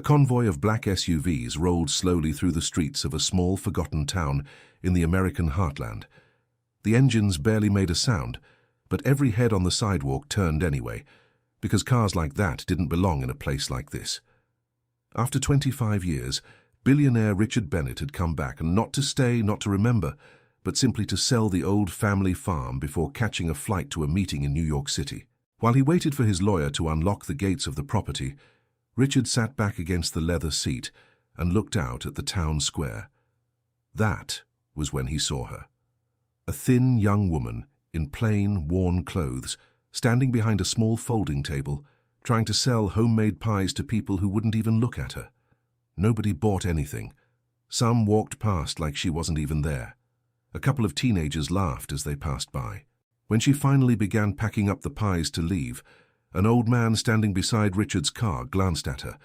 A convoy of black SUVs rolled slowly through the streets of a small, forgotten town in the American heartland. The engines barely made a sound, but every head on the sidewalk turned anyway, because cars like that didn't belong in a place like this. After 25 years, billionaire Richard Bennett had come back, and not to stay, not to remember, but simply to sell the old family farm before catching a flight to a meeting in New York City. While he waited for his lawyer to unlock the gates of the property, Richard sat back against the leather seat and looked out at the town square. That was when he saw her. A thin young woman in plain, worn clothes, standing behind a small folding table, trying to sell homemade pies to people who wouldn't even look at her. Nobody bought anything. Some walked past like she wasn't even there. A couple of teenagers laughed as they passed by. When she finally began packing up the pies to leave, an old man standing beside Richard's car glanced at her,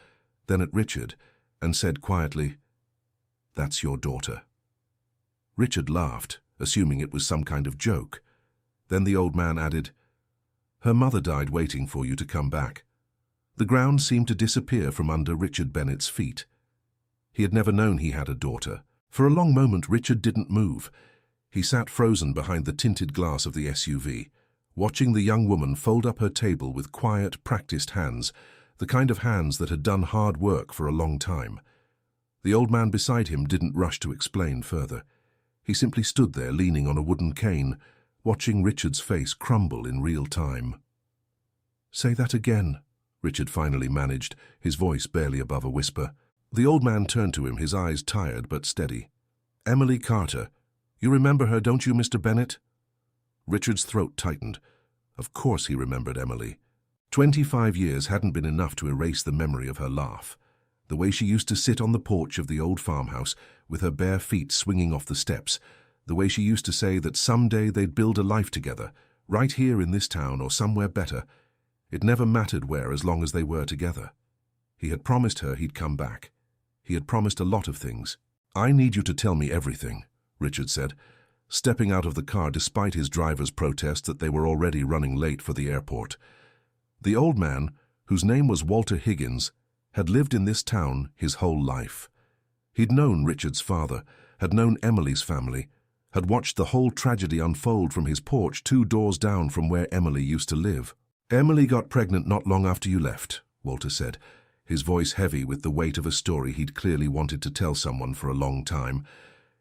then at Richard, and said quietly, "That's your daughter." Richard laughed, assuming it was some kind of joke. Then the old man added, "Her mother died waiting for you to come back." The ground seemed to disappear from under Richard Bennett's feet. He had never known he had a daughter. For a long moment, Richard didn't move. He sat frozen behind the tinted glass of the SUV, watching the young woman fold up her table with quiet, practiced hands, the kind of hands that had done hard work for a long time. The old man beside him didn't rush to explain further. He simply stood there leaning on a wooden cane, watching Richard's face crumble in real time. "Say that again," Richard finally managed, his voice barely above a whisper. The old man turned to him, his eyes tired but steady. "Emily Carter. You remember her, don't you, Mr. Bennett?" Richard's throat tightened. Of course he remembered Emily. 25 years hadn't been enough to erase the memory of her laugh. The way she used to sit on the porch of the old farmhouse, with her bare feet swinging off the steps. The way she used to say that someday they'd build a life together, right here in this town or somewhere better. It never mattered where as long as they were together. He had promised her he'd come back. He had promised a lot of things. "I need you to tell me everything," Richard said, stepping out of the car despite his driver's protest that they were already running late for the airport. The old man, whose name was Walter Higgins, had lived in this town his whole life. He'd known Richard's father, had known Emily's family, had watched the whole tragedy unfold from his porch 2 doors down from where Emily used to live. "Emily got pregnant not long after you left," Walter said, his voice heavy with the weight of a story he'd clearly wanted to tell someone for a long time.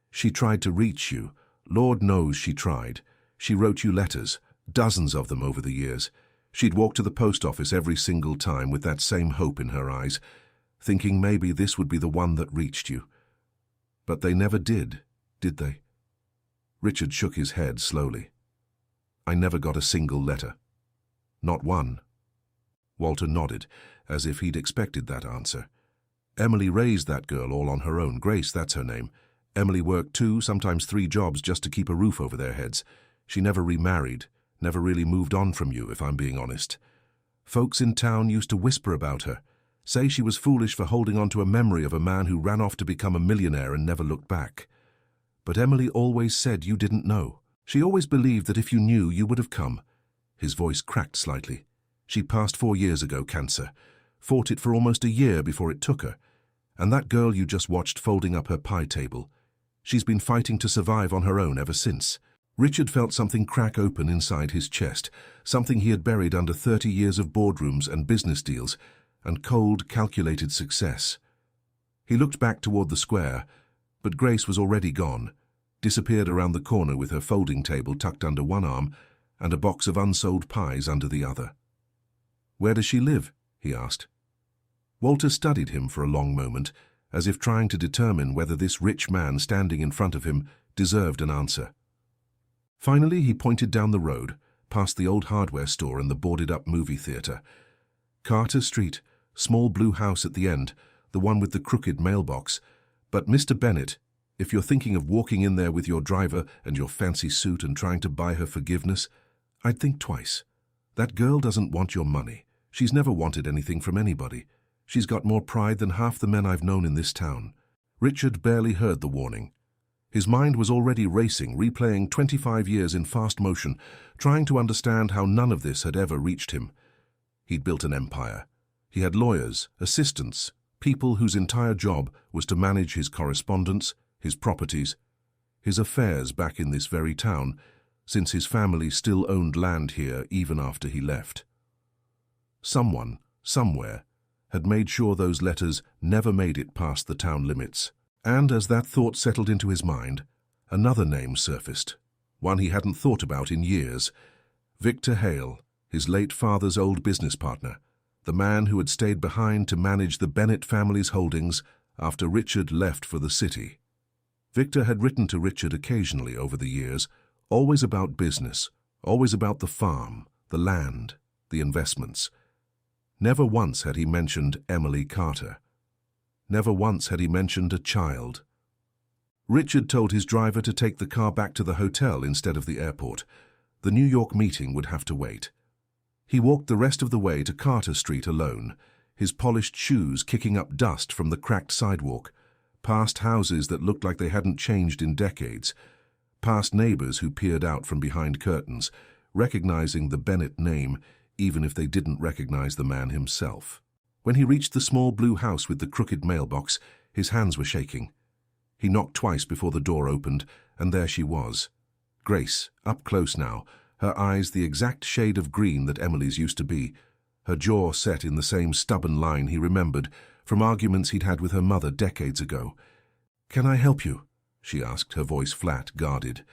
"She tried to reach you. Lord knows she tried. She wrote you letters, dozens of them over the years. She'd walk to the post office every single time with that same hope in her eyes, thinking maybe this would be the one that reached you. But they never did they?" Richard shook his head slowly. "I never got a single letter. Not one." Walter nodded, as if he'd expected that answer. "Emily raised that girl all on her own. Grace, that's her name. Emily worked 2, sometimes 3 jobs just to keep a roof over their heads. She never remarried, never really moved on from you, if I'm being honest. Folks in town used to whisper about her, say she was foolish for holding on to a memory of a man who ran off to become a millionaire and never looked back. But Emily always said you didn't know. She always believed that if you knew, you would have come." His voice cracked slightly. "She passed 4 years ago, cancer. Fought it for almost a year before it took her. And that girl you just watched folding up her pie table, she's been fighting to survive on her own ever since." Richard felt something crack open inside his chest, something he had buried under 30 years of boardrooms and business deals and cold, calculated success. He looked back toward the square, but Grace was already gone, disappeared around the corner with her folding table tucked under one arm and a box of unsold pies under the other. "Where does she live?" he asked. Walter studied him for a long moment, as if trying to determine whether this rich man standing in front of him deserved an answer. Finally, he pointed down the road, past the old hardware store and the boarded-up movie theater. "Carter Street, small blue house at the end, the one with the crooked mailbox. But, Mr. Bennett, if you're thinking of walking in there with your driver and your fancy suit and trying to buy her forgiveness, I'd think twice. That girl doesn't want your money. She's never wanted anything from anybody. She's got more pride than half the men I've known in this town." Richard barely heard the warning. His mind was already racing, replaying 25 years in fast motion, trying to understand how none of this had ever reached him. He'd built an empire. He had lawyers, assistants, People whose entire job was to manage his correspondence, his properties, his affairs back in this very town, since his family still owned land here even after he left. Someone, somewhere, had made sure those letters never made it past the town limits. And as that thought settled into his mind, another name surfaced, one he hadn't thought about in years. Victor Hale, his late father's old business partner, the man who had stayed behind to manage the Bennett family's holdings after Richard left for the city. Victor had written to Richard occasionally over the years, always about business, always about the farm, the land, the investments. Never once had he mentioned Emily Carter. Never once had he mentioned a child. Richard told his driver to take the car back to the hotel instead of the airport. The New York meeting would have to wait. He walked the rest of the way to Carter Street alone, his polished shoes kicking up dust from the cracked sidewalk, past houses that looked like they hadn't changed in decades, past neighbors who peered out from behind curtains, recognizing the Bennett name even if they didn't recognize the man himself. When he reached the small blue house with the crooked mailbox, his hands were shaking. He knocked twice before the door opened, and there she was. Grace, up close now, her eyes the exact shade of green that Emily's used to be, her jaw set in the same stubborn line he remembered from arguments he'd had with her mother decades ago. "Can I help you?" she asked, her voice flat, guarded.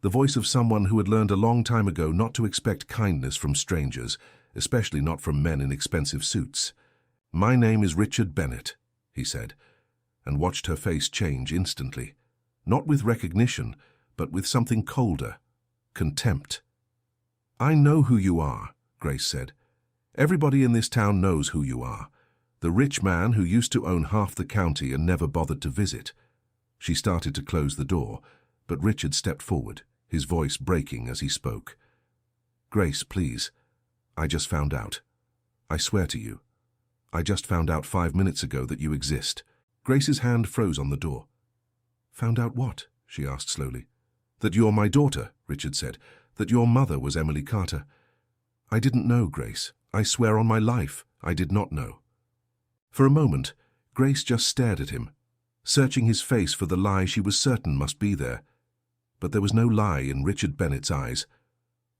The voice of someone who had learned a long time ago not to expect kindness from strangers, especially not from men in expensive suits. "My name is Richard Bennett," he said, and watched her face change instantly, not with recognition, but with something colder, contempt. "I know who you are," Grace said. "Everybody in this town knows who you are. The rich man who used to own half the county and never bothered to visit." She started to close the door, but Richard stepped forward, his voice breaking as he spoke. "Grace, please. I just found out. I swear to you. I just found out 5 minutes ago that you exist." Grace's hand froze on the door. "Found out what?" she asked slowly. "That you're my daughter," Richard said. "That your mother was Emily Carter." "I didn't know, Grace. I swear on my life, I did not know." For a moment, Grace just stared at him, searching his face for the lie she was certain must be there. But there was no lie in Richard Bennett's eyes,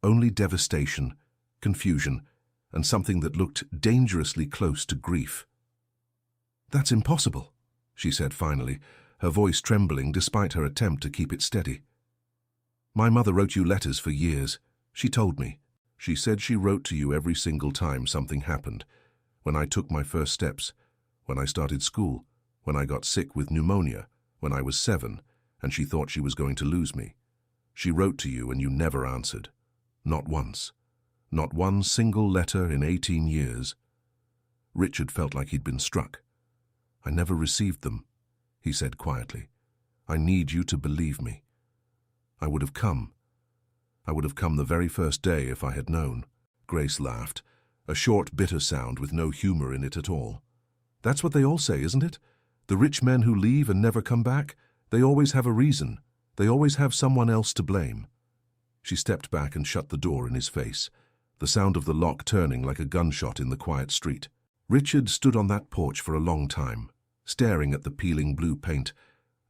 only devastation, confusion, and something that looked dangerously close to grief. "That's impossible," she said finally, her voice trembling despite her attempt to keep it steady. "My mother wrote you letters for years. She told me. She said she wrote to you every single time something happened. When I took my first steps, when I started school, when I got sick with pneumonia, when I was 7, and she thought she was going to lose me. She wrote to you and you never answered. Not once. Not one single letter in 18 years. Richard felt like he'd been struck. "I never received them," he said quietly. "I need you to believe me. I would have come. I would have come the very first day if I had known." Grace laughed, a short, bitter sound with no humor in it at all. "That's what they all say, isn't it? The rich men who leave and never come back, they always have a reason. They always have someone else to blame." She stepped back and shut the door in his face, the sound of the lock turning like a gunshot in the quiet street. Richard stood on that porch for a long time, staring at the peeling blue paint,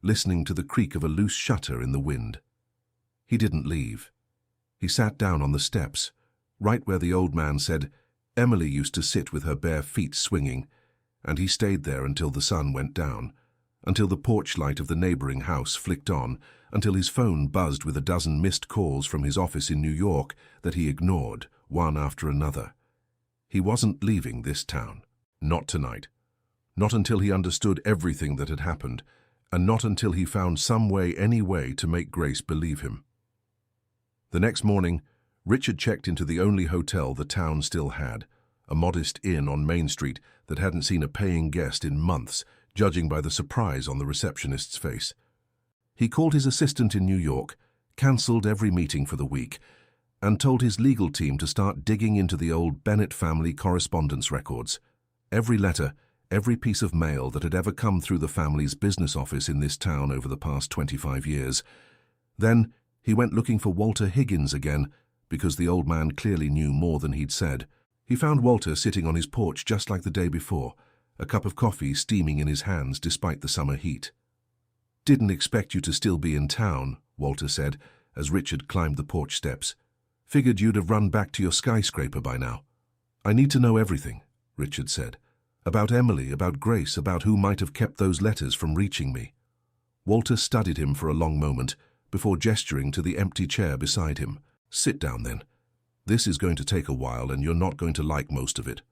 listening to the creak of a loose shutter in the wind. He didn't leave. He sat down on the steps, right where the old man said Emily used to sit with her bare feet swinging, and he stayed there until the sun went down, until the porch light of the neighboring house flicked on, until his phone buzzed with a dozen missed calls from his office in New York that he ignored, one after another. He wasn't leaving this town. Not tonight. Not until he understood everything that had happened, and not until he found some way, any way, to make Grace believe him. The next morning, Richard checked into the only hotel the town still had, a modest inn on Main Street that hadn't seen a paying guest in months, judging by the surprise on the receptionist's face. He called his assistant in New York, cancelled every meeting for the week, and told his legal team to start digging into the old Bennett family correspondence records. Every letter, every piece of mail that had ever come through the family's business office in this town over the past 25 years. Then he went looking for Walter Higgins again, because the old man clearly knew more than he'd said. He found Walter sitting on his porch just like the day before, a cup of coffee steaming in his hands despite the summer heat. "Didn't expect you to still be in town," Walter said, as Richard climbed the porch steps. "Figured you'd have run back to your skyscraper by now." "I need to know everything," Richard said. "About Emily, about Grace, about who might have kept those letters from reaching me." Walter studied him for a long moment before gesturing to the empty chair beside him. "Sit down then. This is going to take a while and you're not going to like most of it."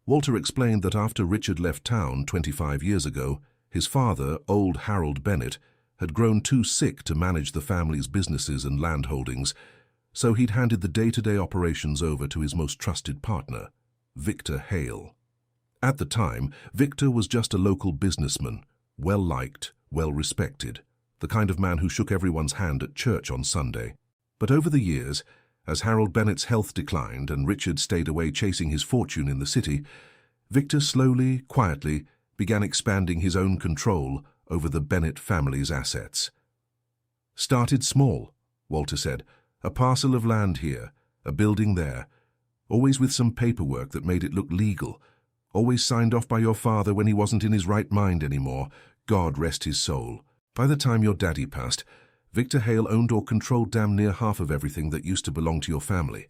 Walter explained that after Richard left town 25 years ago, his father, old Harold Bennett, had grown too sick to manage the family's businesses and land holdings, so he'd handed the day-to-day operations over to his most trusted partner, Victor Hale. At the time, Victor was just a local businessman, well-liked, well-respected, the kind of man who shook everyone's hand at church on Sunday. But over the years, as Harold Bennett's health declined and Richard stayed away chasing his fortune in the city, Victor slowly, quietly, began expanding his own control over the Bennett family's assets. "Started small," Walter said. "A parcel of land here, a building there, always with some paperwork that made it look legal, always signed off by your father when he wasn't in his right mind anymore, God rest his soul. By the time your daddy passed, Victor Hale owned or controlled damn near half of everything that used to belong to your family.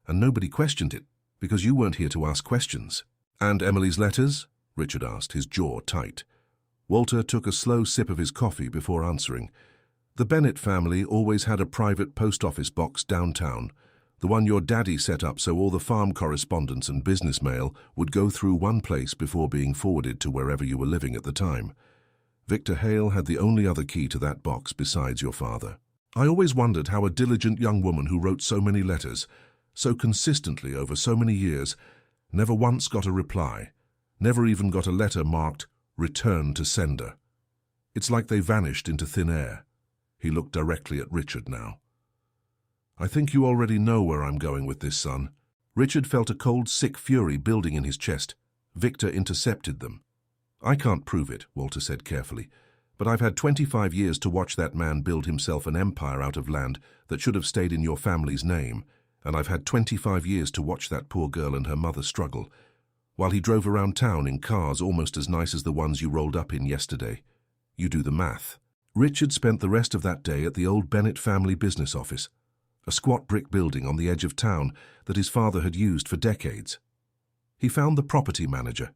And nobody questioned it, because you weren't here to ask questions." "And Emily's letters?" Richard asked, his jaw tight. Walter took a slow sip of his coffee before answering. "The Bennett family always had a private post office box downtown, the one your daddy set up so all the farm correspondence and business mail would go through one place before being forwarded to wherever you were living at the time. Victor Hale had the only other key to that box besides your father. I always wondered how a diligent young woman who wrote so many letters, so consistently over so many years, never once got a reply, never even got a letter marked, 'Return to sender.' It's like they vanished into thin air." He looked directly at Richard now. "I think you already know where I'm going with this, son." Richard felt a cold, sick fury building in his chest. Victor intercepted them. "I can't prove it," Walter said carefully, "but I've had 25 years to watch that man build himself an empire out of land that should have stayed in your family's name, and I've had 25 years to watch that poor girl and her mother struggle, while he drove around town in cars almost as nice as the ones you rolled up in yesterday. You do the math." Richard spent the rest of that day at the old Bennett family business office, a squat brick building on the edge of town that his father had used for decades. He found the property manager,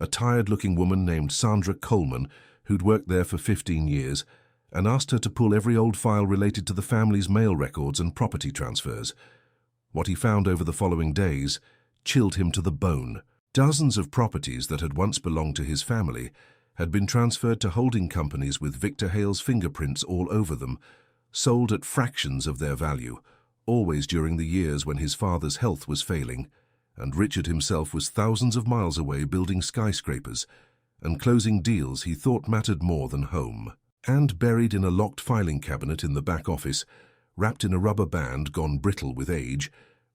a tired-looking woman named Sandra Coleman, who'd worked there for 15 years, and asked her to pull every old file related to the family's mail records and property transfers. What he found over the following days chilled him to the bone. Dozens of properties that had once belonged to his family had been transferred to holding companies with Victor Hale's fingerprints all over them, sold at fractions of their value, always during the years when his father's health was failing, and Richard himself was thousands of miles away building skyscrapers and closing deals he thought mattered more than home. And buried in a locked filing cabinet in the back office, wrapped in a rubber band gone brittle with age,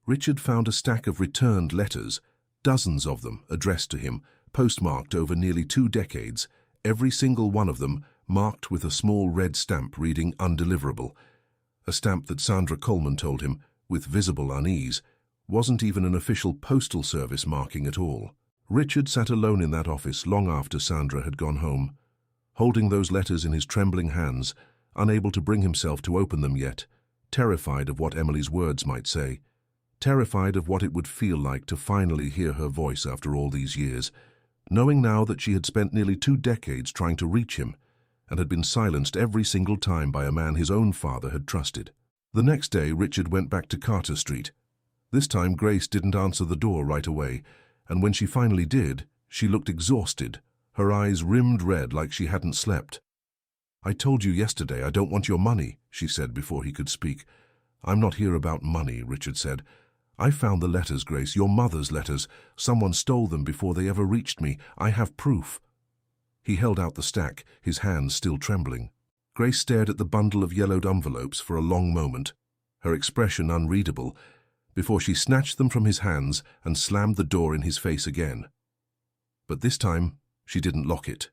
Richard found a stack of returned letters, dozens of them addressed to him, postmarked over nearly 2 decades, every single one of them marked with a small red stamp reading "Undeliverable," a stamp that Sandra Coleman told him, with visible unease, wasn't even an official postal service marking at all. Richard sat alone in that office long after Sandra had gone home, holding those letters in his trembling hands, unable to bring himself to open them yet, terrified of what Emily's words might say, terrified of what it would feel like to finally hear her voice after all these years, knowing now that she had spent nearly 2 decades trying to reach him and had been silenced every single time by a man his own father had trusted. The next day, Richard went back to Carter Street. This time, Grace didn't answer the door right away, and when she finally did, she looked exhausted, her eyes rimmed red like she hadn't slept. "I told you yesterday I don't want your money," she said before he could speak. "I'm not here about money," Richard said. "I found the letters, Grace, your mother's letters. Someone stole them before they ever reached me. I have proof." He held out the stack, his hands still trembling. Grace stared at the bundle of yellowed envelopes for a long moment, her expression unreadable, before she snatched them from his hands and slammed the door in his face again. But this time, she didn't lock it.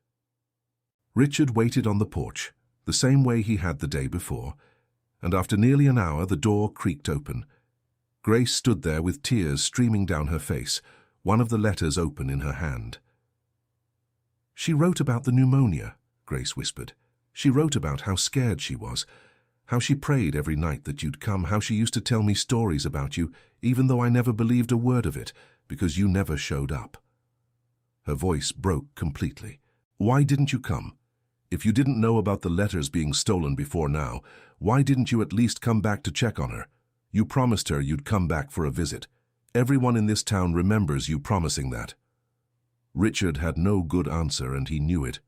Richard waited on the porch, the same way he had the day before, and after nearly an hour the door creaked open. Grace stood there with tears streaming down her face, one of the letters open in her hand. "She wrote about the pneumonia," Grace whispered. "She wrote about how scared she was, how she prayed every night that you'd come, how she used to tell me stories about you, even though I never believed a word of it, because you never showed up." Her voice broke completely. "Why didn't you come? If you didn't know about the letters being stolen before now, why didn't you at least come back to check on her? You promised her you'd come back for a visit. Everyone in this town remembers you promising that." Richard had no good answer, and he knew it.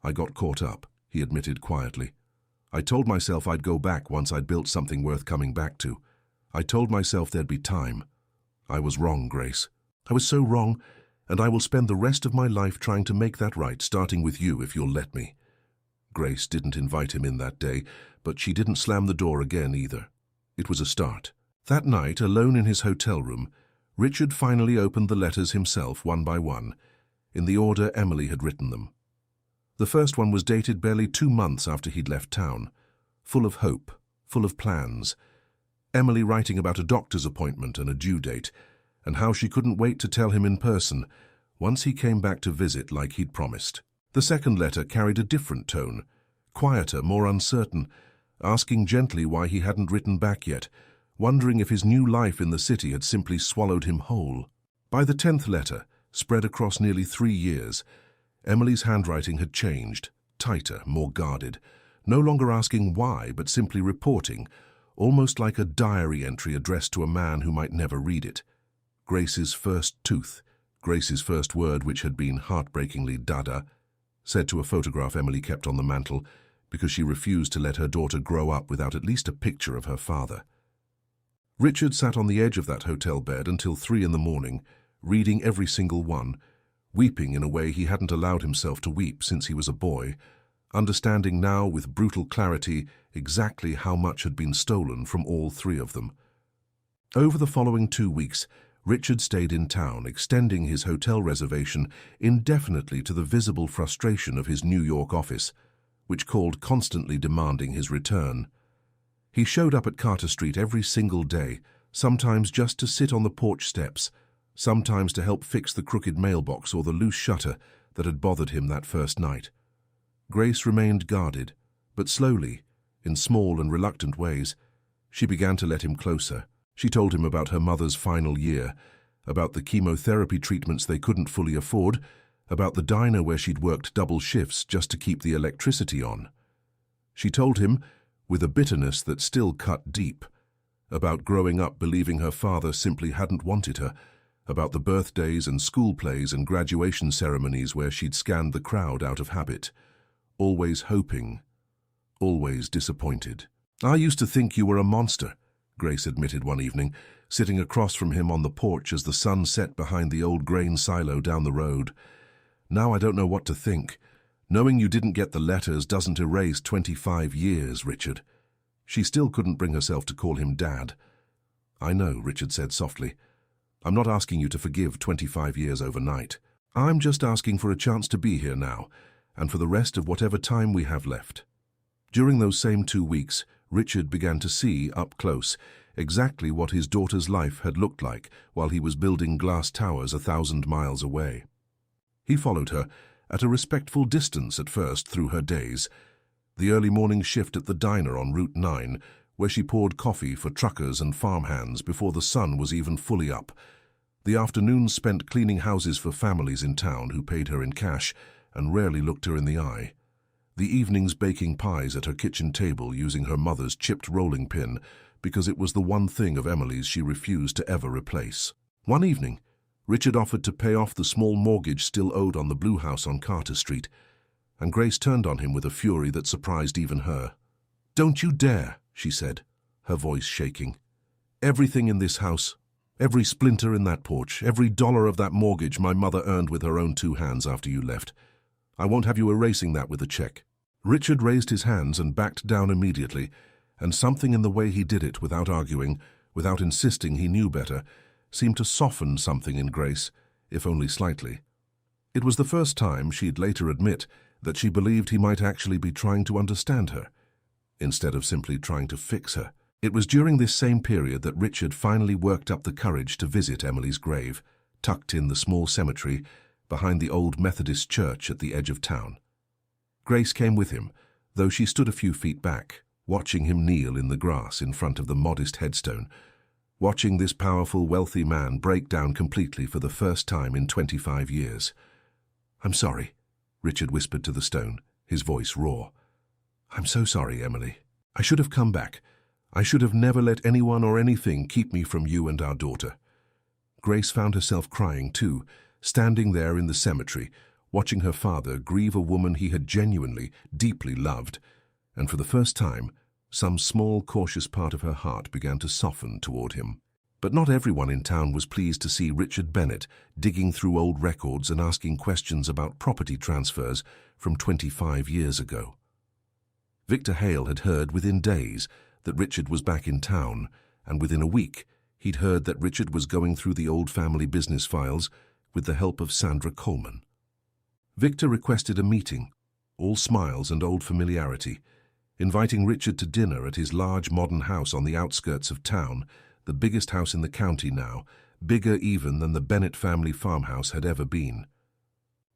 "I got caught up," he admitted quietly. "I told myself I'd go back once I'd built something worth coming back to. I told myself there'd be time. I was wrong, Grace. I was so wrong, and I will spend the rest of my life trying to make that right, starting with you if you'll let me." Grace didn't invite him in that day, but she didn't slam the door again either. It was a start. That night, alone in his hotel room, Richard finally opened the letters himself one by one, in the order Emily had written them. The first one was dated barely 2 months after he'd left town, full of hope, full of plans. Emily writing about a doctor's appointment and a due date, and how she couldn't wait to tell him in person once he came back to visit like he'd promised. The second letter carried a different tone, quieter, more uncertain, asking gently why he hadn't written back yet, wondering if his new life in the city had simply swallowed him whole. By the 10th letter, spread across nearly 3 years, Emily's handwriting had changed, tighter, more guarded, no longer asking why, but simply reporting, almost like a diary entry addressed to a man who might never read it. Grace's first tooth, Grace's first word, which had been heartbreakingly dada, said to a photograph Emily kept on the mantel because she refused to let her daughter grow up without at least a picture of her father. Richard sat on the edge of that hotel bed until 3 in the morning, reading every single one, weeping in a way he hadn't allowed himself to weep since he was a boy, understanding now with brutal clarity exactly how much had been stolen from all 3 of them. Over the following 2 weeks, Richard stayed in town, extending his hotel reservation indefinitely to the visible frustration of his New York office, which called constantly demanding his return. He showed up at Carter Street every single day, sometimes just to sit on the porch steps, sometimes to help fix the crooked mailbox or the loose shutter that had bothered him that first night. Grace remained guarded, but slowly, in small and reluctant ways, she began to let him closer. She told him about her mother's final year, about the chemotherapy treatments they couldn't fully afford, about the diner where she'd worked double shifts just to keep the electricity on. She told him, with a bitterness that still cut deep, about growing up believing her father simply hadn't wanted her, about the birthdays and school plays and graduation ceremonies where she'd scanned the crowd out of habit, always hoping, always disappointed. "I used to think you were a monster," Grace admitted one evening, sitting across from him on the porch as the sun set behind the old grain silo down the road. "Now I don't know what to think. Knowing you didn't get the letters doesn't erase 25 years, Richard." She still couldn't bring herself to call him Dad. "I know," Richard said softly. "I'm not asking you to forgive 25 years overnight. I'm just asking for a chance to be here now, and for the rest of whatever time we have left." During those same 2 weeks, Richard began to see, up close, exactly what his daughter's life had looked like while he was building glass towers 1,000 miles away. He followed her, at a respectful distance at first through her days, the early morning shift at the diner on Route 9, where she poured coffee for truckers and farmhands before the sun was even fully up, the afternoons spent cleaning houses for families in town who paid her in cash and rarely looked her in the eye, the evenings baking pies at her kitchen table using her mother's chipped rolling pin because it was the one thing of Emily's she refused to ever replace. One evening, Richard offered to pay off the small mortgage still owed on the blue house on Carter Street, and Grace turned on him with a fury that surprised even her. "Don't you dare," she said, her voice shaking. "Everything in this house, every splinter in that porch, every dollar of that mortgage my mother earned with her own 2 hands after you left. I won't have you erasing that with a check." Richard raised his hands and backed down immediately, and something in the way he did it without arguing, without insisting he knew better, seemed to soften something in Grace, if only slightly. It was the first time, she'd later admit, that she believed he might actually be trying to understand her, instead of simply trying to fix her. It was during this same period that Richard finally worked up the courage to visit Emily's grave, tucked in the small cemetery behind the old Methodist church at the edge of town. Grace came with him, though she stood a few feet back, watching him kneel in the grass in front of the modest headstone, watching this powerful, wealthy man break down completely for the first time in 25 years. "I'm sorry," Richard whispered to the stone, his voice raw. "I'm so sorry, Emily. I should have come back. I should have never let anyone or anything keep me from you and our daughter." Grace found herself crying too, standing there in the cemetery, watching her father grieve a woman he had genuinely, deeply loved, and for the first time, some small, cautious part of her heart began to soften toward him. But not everyone in town was pleased to see Richard Bennett digging through old records and asking questions about property transfers from 25 years ago. Victor Hale had heard within days that Richard was back in town, and within a week he'd heard that Richard was going through the old family business files with the help of Sandra Coleman. Victor requested a meeting, all smiles and old familiarity, inviting Richard to dinner at his large modern house on the outskirts of town, the biggest house in the county now, bigger even than the Bennett family farmhouse had ever been.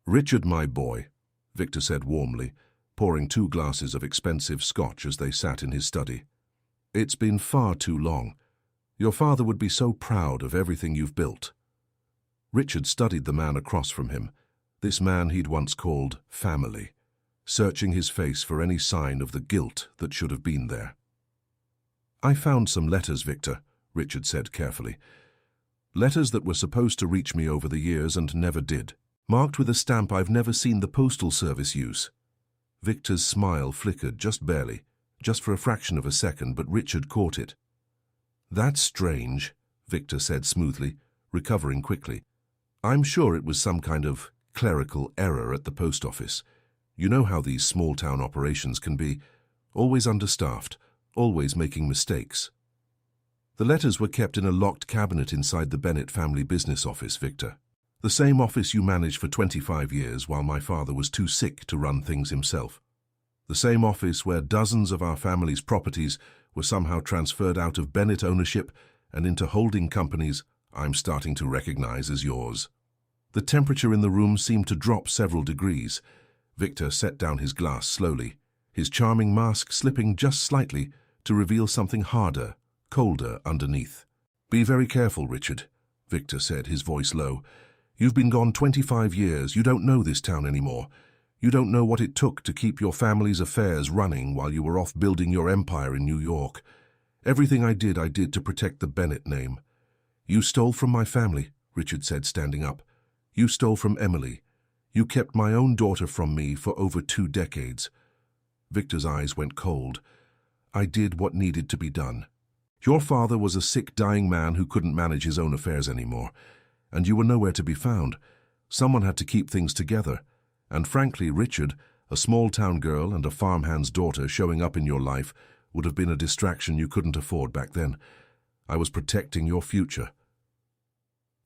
"Richard, my boy," Victor said warmly, pouring 2 glasses of expensive scotch as they sat in his study. "It's been far too long. Your father would be so proud of everything you've built." Richard studied the man across from him, this man he'd once called family, searching his face for any sign of the guilt that should have been there. "I found some letters, Victor," Richard said carefully. "Letters that were supposed to reach me over the years and never did, marked with a stamp I've never seen the postal service use." Victor's smile flickered just barely, just for a fraction of a second, but Richard caught it. "That's strange," Victor said smoothly, recovering quickly. "I'm sure it was some kind of clerical error at the post office. You know how these small-town operations can be, always understaffed, always making mistakes." "The letters were kept in a locked cabinet inside the Bennett family business office, Victor. The same office you managed for 25 years while my father was too sick to run things himself. The same office where dozens of our family's properties were somehow transferred out of Bennett ownership and into holding companies I'm starting to recognize as yours." The temperature in the room seemed to drop several degrees. Victor set down his glass slowly, his charming mask slipping just slightly to reveal something harder, colder underneath. "Be very careful, Richard," Victor said, his voice low. "You've been gone 25 years. You don't know this town anymore. You don't know what it took to keep your family's affairs running while you were off building your empire in New York. Everything I did to protect the Bennett name." "You stole from my family," Richard said, standing up. "You stole from Emily. You kept my own daughter from me for over 2 decades. Victor's eyes went cold. "I did what needed to be done. Your father was a sick, dying man who couldn't manage his own affairs anymore, and you were nowhere to be found. Someone had to keep things together. And frankly, Richard, a small-town girl and a farmhand's daughter showing up in your life would have been a distraction you couldn't afford back then. I was protecting your future."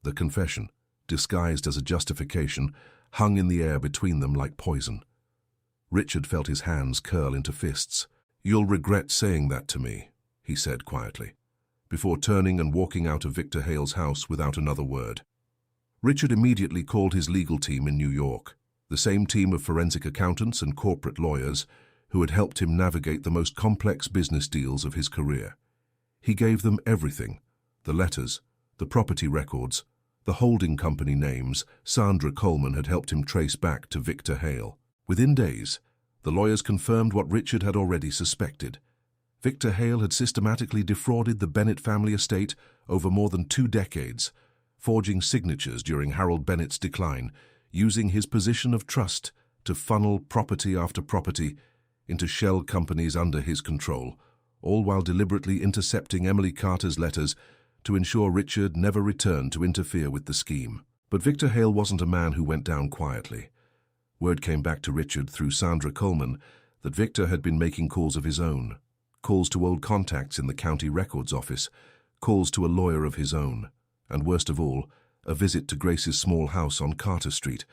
The confession, disguised as a justification, hung in the air between them like poison. Richard felt his hands curl into fists. "You'll regret saying that to me," he said quietly, before turning and walking out of Victor Hale's house without another word. Richard immediately called his legal team in New York, the same team of forensic accountants and corporate lawyers who had helped him navigate the most complex business deals of his career. He gave them everything: the letters, the property records, the holding company names Sandra Coleman had helped him trace back to Victor Hale. Within days, the lawyers confirmed what Richard had already suspected. Victor Hale had systematically defrauded the Bennett family estate over more than 2 decades, forging signatures during Harold Bennett's decline, using his position of trust to funnel property after property into shell companies under his control, all while deliberately intercepting Emily Carter's letters to ensure Richard never returned to interfere with the scheme. But Victor Hale wasn't a man who went down quietly. Word came back to Richard through Sandra Coleman that Victor had been making calls of his own, calls to old contacts in the county records office, calls to a lawyer of his own, and worst of all, a visit to Grace's small house on Carter Street,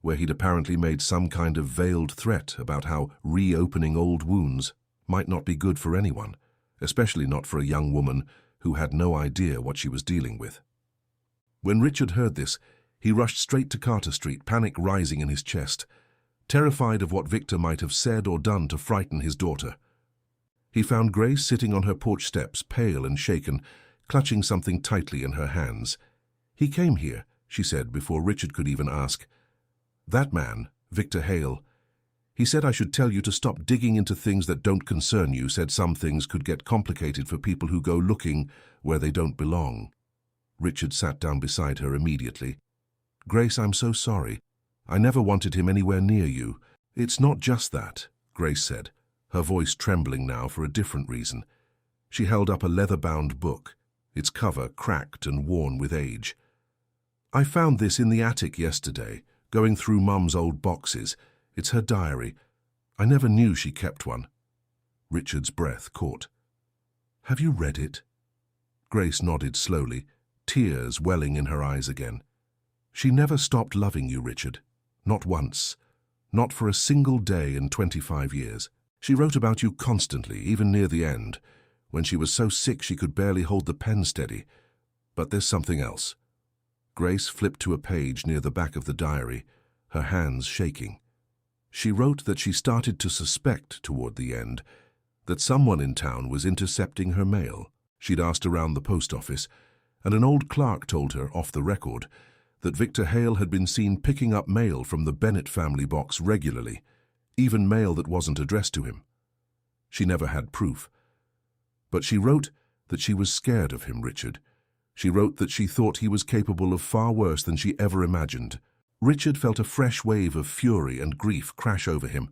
where he'd apparently made some kind of veiled threat about how reopening old wounds might not be good for anyone, especially not for a young woman who had no idea what she was dealing with. When Richard heard this, He rushed straight to Carter Street, panic rising in his chest, terrified of what Victor might have said or done to frighten his daughter. He found Grace sitting on her porch steps, pale and shaken, clutching something tightly in her hands. "He came here," she said before Richard could even ask. "That man, Victor Hale. He said I should tell you to stop digging into things that don't concern you, said some things could get complicated for people who go looking where they don't belong." Richard sat down beside her immediately. "Grace, I'm so sorry. I never wanted him anywhere near you." "It's not just that," Grace said, her voice trembling now for a different reason. She held up a leather-bound book, its cover cracked and worn with age. "I found this in the attic yesterday, going through Mum's old boxes. It's her diary. I never knew she kept one." Richard's breath caught. "Have you read it?" Grace nodded slowly, tears welling in her eyes again. "She never stopped loving you, Richard. Not once. Not for a single day in 25 years. She wrote about you constantly, even near the end, when she was so sick she could barely hold the pen steady. But there's something else." Grace flipped to a page near the back of the diary, her hands shaking. She wrote that she started to suspect toward the end that someone in town was intercepting her mail. She'd asked around the post office, and an old clerk told her, off the record, that Victor Hale had been seen picking up mail from the Bennett family box regularly, even mail that wasn't addressed to him. She never had proof. But she wrote that she was scared of him, Richard. She wrote that she thought he was capable of far worse than she ever imagined. Richard felt a fresh wave of fury and grief crash over him.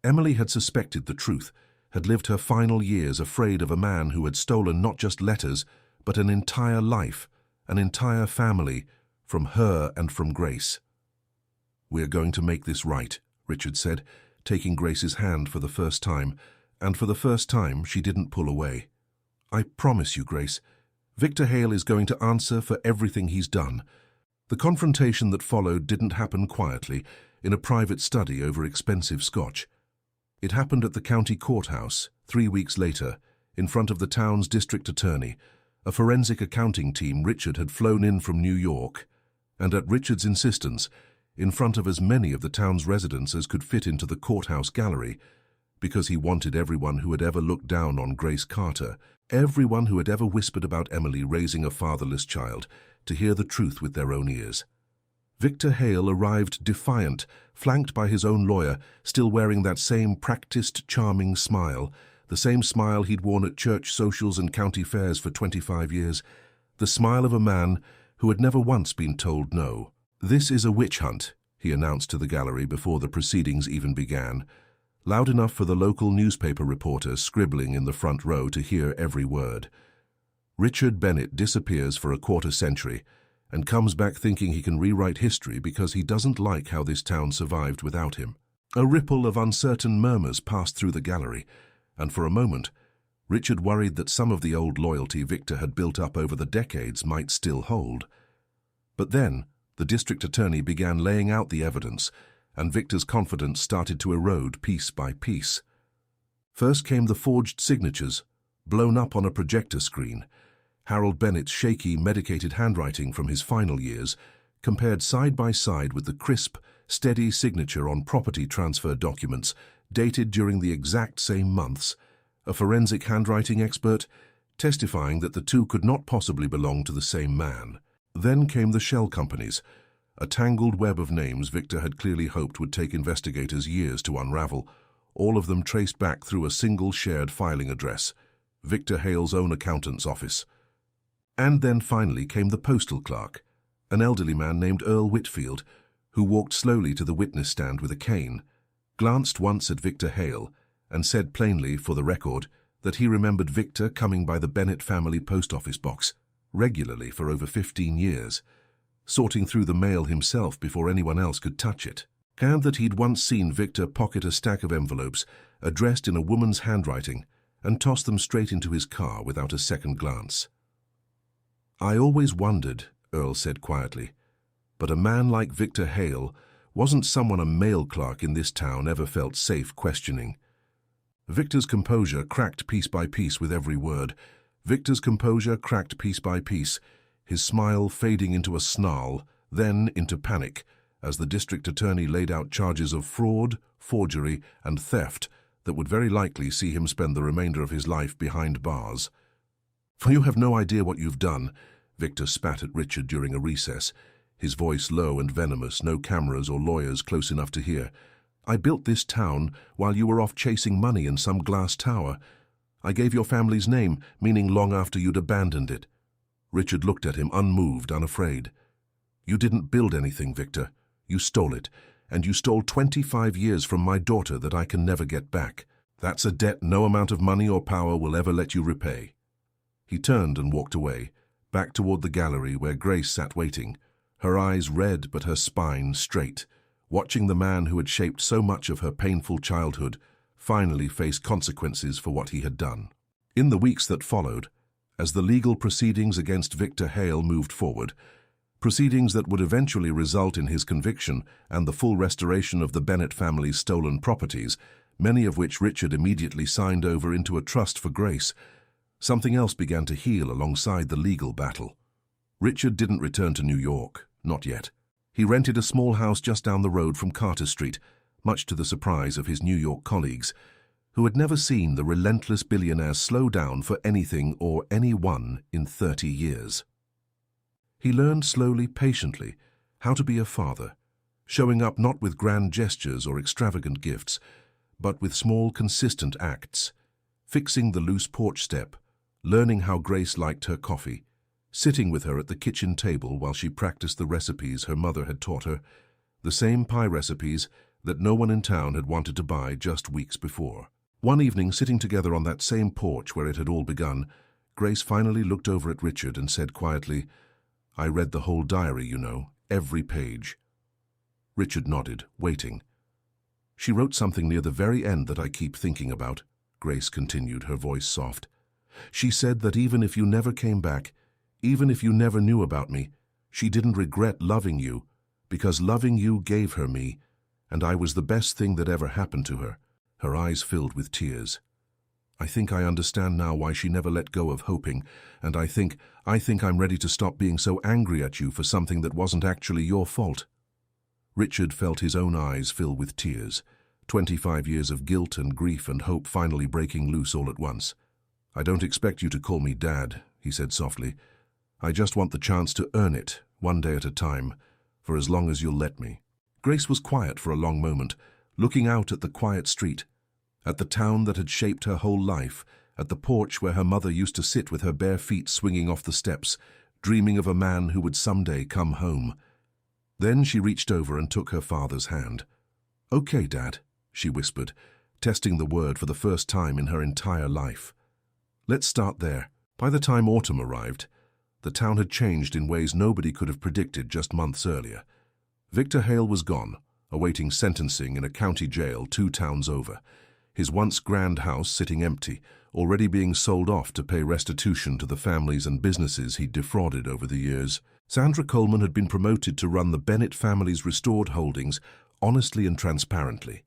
Emily had suspected the truth, had lived her final years afraid of a man who had stolen not just letters, but an entire life, an entire family, from her and from Grace. "We're going to make this right," Richard said, taking Grace's hand for the first time, and for the first time she didn't pull away. "I promise you, Grace, Victor Hale is going to answer for everything he's done." The confrontation that followed didn't happen quietly, in a private study over expensive scotch. It happened at the county courthouse, 3 weeks later, in front of the town's district attorney, a forensic accounting team Richard had flown in from New York, and at Richard's insistence, in front of as many of the town's residents as could fit into the courthouse gallery, because he wanted everyone who had ever looked down on Grace Carter, everyone who had ever whispered about Emily raising a fatherless child, to hear the truth with their own ears. Victor Hale arrived defiant, flanked by his own lawyer, still wearing that same practiced, charming smile, the same smile he'd worn at church socials and county fairs for 25 years, the smile of a man who had never once been told no. "This is a witch hunt," he announced to the gallery before the proceedings even began, loud enough for the local newspaper reporter scribbling in the front row to hear every word. Richard Bennett disappears for a quarter century and comes back thinking he can rewrite history because he doesn't like how this town survived without him. A ripple of uncertain murmurs passed through the gallery, and for a moment, Richard worried that some of the old loyalty Victor had built up over the decades might still hold. But then, the district attorney began laying out the evidence, and Victor's confidence started to erode piece by piece. First came the forged signatures, blown up on a projector screen. Harold Bennett's shaky, medicated handwriting from his final years, compared side by side with the crisp, steady signature on property transfer documents dated during the exact same months, a forensic handwriting expert testifying that the two could not possibly belong to the same man. Then came the shell companies, a tangled web of names Victor had clearly hoped would take investigators years to unravel, all of them traced back through a single shared filing address, Victor Hale's own accountant's office. And then finally came the postal clerk, an elderly man named Earl Whitfield, who walked slowly to the witness stand with a cane, glanced once at Victor Hale, and said plainly, for the record, that he remembered Victor coming by the Bennett family post office box regularly for over 15 years, sorting through the mail himself before anyone else could touch it, and that he'd once seen Victor pocket a stack of envelopes addressed in a woman's handwriting and toss them straight into his car without a second glance. "I always wondered," Earl said quietly, "but a man like Victor Hale wasn't someone a mail clerk in this town ever felt safe questioning." Victor's composure cracked piece by piece with every word. Victor's composure cracked piece by piece, his smile fading into a snarl, then into panic as the district attorney laid out charges of fraud, forgery, and theft that would very likely see him spend the remainder of his life behind bars. "For you have no idea what you've done," Victor spat at Richard during a recess, his voice low and venomous, no cameras or lawyers close enough to hear. "I built this town while you were off chasing money in some glass tower. I gave your family's name, meaning long after you'd abandoned it." Richard looked at him, unmoved, unafraid. "You didn't build anything, Victor. You stole it, and you stole 25 years from my daughter that I can never get back. That's a debt no amount of money or power will ever let you repay." He turned and walked away, back toward the gallery where Grace sat waiting, her eyes red but her spine straight, watching the man who had shaped so much of her painful childhood finally face consequences for what he had done. In the weeks that followed, as the legal proceedings against Victor Hale moved forward, proceedings that would eventually result in his conviction and the full restoration of the Bennett family's stolen properties, many of which Richard immediately signed over into a trust for Grace, something else began to heal alongside the legal battle. Richard didn't return to New York, not yet. He rented a small house just down the road from Carter Street, much to the surprise of his New York colleagues, who had never seen the relentless billionaire slow down for anything or anyone in 30 years. He learned slowly, patiently, how to be a father, showing up not with grand gestures or extravagant gifts, but with small, consistent acts, fixing the loose porch step, learning how Grace liked her coffee, sitting with her at the kitchen table while she practiced the recipes her mother had taught her, the same pie recipes that no one in town had wanted to buy just weeks before. One evening, sitting together on that same porch where it had all begun, Grace finally looked over at Richard and said quietly, "I read the whole diary, you know, every page." Richard nodded, waiting. "She wrote something near the very end that I keep thinking about," Grace continued, her voice soft. "She said that even if you never came back, even if you never knew about me, she didn't regret loving you, because loving you gave her me, and I was the best thing that ever happened to her." Her eyes filled with tears. "I think I understand now why she never let go of hoping, and I think I'm ready to stop being so angry at you for something that wasn't actually your fault." Richard felt his own eyes fill with tears, 25 years of guilt and grief and hope finally breaking loose all at once. "I don't expect you to call me Dad," he said softly. "I just want the chance to earn it, one day at a time, for as long as you'll let me." Grace was quiet for a long moment, looking out at the quiet street, at the town that had shaped her whole life, at the porch where her mother used to sit with her bare feet swinging off the steps, dreaming of a man who would someday come home. Then she reached over and took her father's hand. "Okay, Dad," she whispered, testing the word for the first time in her entire life. "Let's start there." By the time autumn arrived, the town had changed in ways nobody could have predicted just months earlier. Victor Hale was gone, awaiting sentencing in a county jail 2 towns over, his once grand house sitting empty, already being sold off to pay restitution to the families and businesses he'd defrauded over the years. Sandra Coleman had been promoted to run the Bennett family's restored holdings honestly and transparently,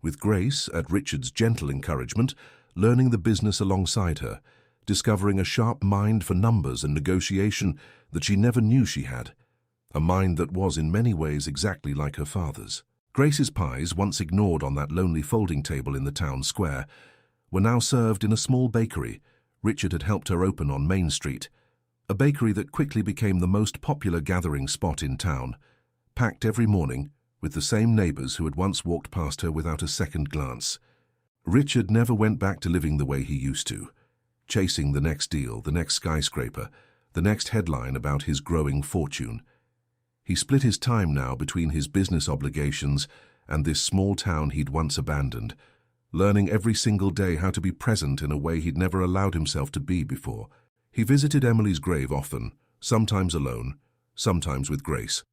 with Grace, at Richard's gentle encouragement, learning the business alongside her, discovering a sharp mind for numbers and negotiation that she never knew she had, a mind that was in many ways exactly like her father's. Grace's pies, once ignored on that lonely folding table in the town square, were now served in a small bakery Richard had helped her open on Main Street, a bakery that quickly became the most popular gathering spot in town, packed every morning with the same neighbors who had once walked past her without a second glance. Richard never went back to living the way he used to, chasing the next deal, the next skyscraper, the next headline about his growing fortune. He split his time now between his business obligations and this small town he'd once abandoned, learning every single day how to be present in a way he'd never allowed himself to be before. He visited Emily's grave often, sometimes alone, sometimes with Grace,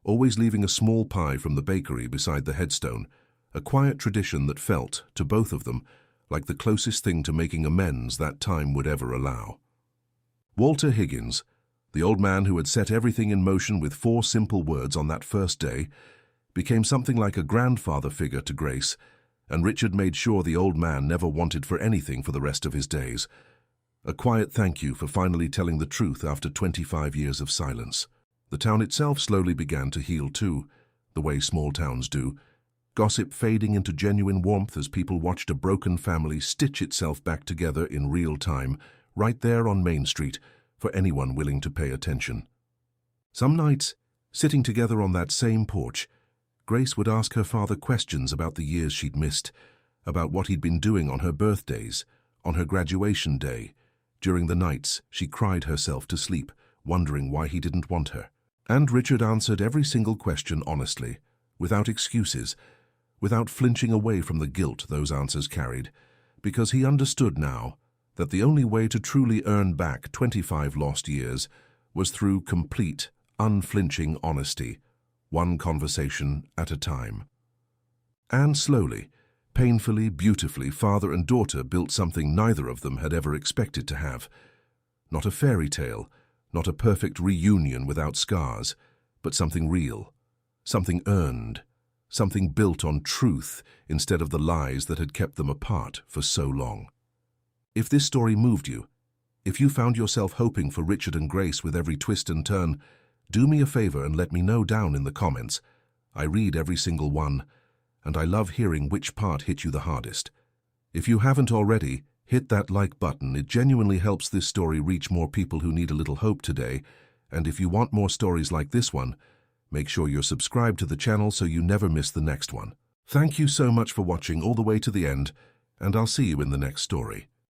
always leaving a small pie from the bakery beside the headstone, a quiet tradition that felt, to both of them, like the closest thing to making amends that time would ever allow. Walter Higgins, the old man who had set everything in motion with 4 simple words on that first day, became something like a grandfather figure to Grace, and Richard made sure the old man never wanted for anything for the rest of his days. A quiet thank you for finally telling the truth after 25 years of silence. The town itself slowly began to heal too, the way small towns do, gossip fading into genuine warmth as people watched a broken family stitch itself back together in real time, right there on Main Street, for anyone willing to pay attention. Some nights, sitting together on that same porch, Grace would ask her father questions about the years she'd missed, about what he'd been doing on her birthdays, on her graduation day. During the nights, she cried herself to sleep, wondering why he didn't want her. And Richard answered every single question honestly, without excuses, without flinching away from the guilt those answers carried, because he understood now that the only way to truly earn back 25 lost years was through complete, unflinching honesty, one conversation at a time. And slowly, painfully, beautifully, father and daughter built something neither of them had ever expected to have. Not a fairy tale, not a perfect reunion without scars, but something real, something earned, something built on truth instead of the lies that had kept them apart for so long. If this story moved you, if you found yourself hoping for Richard and Grace with every twist and turn, do me a favor and let me know down in the comments. I read every single one, and I love hearing which part hit you the hardest. If you haven't already, hit that like button. It genuinely helps this story reach more people who need a little hope today. And if you want more stories like this one, make sure you're subscribed to the channel so you never miss the next one. Thank you so much for watching all the way to the end, and I'll see you in the next story.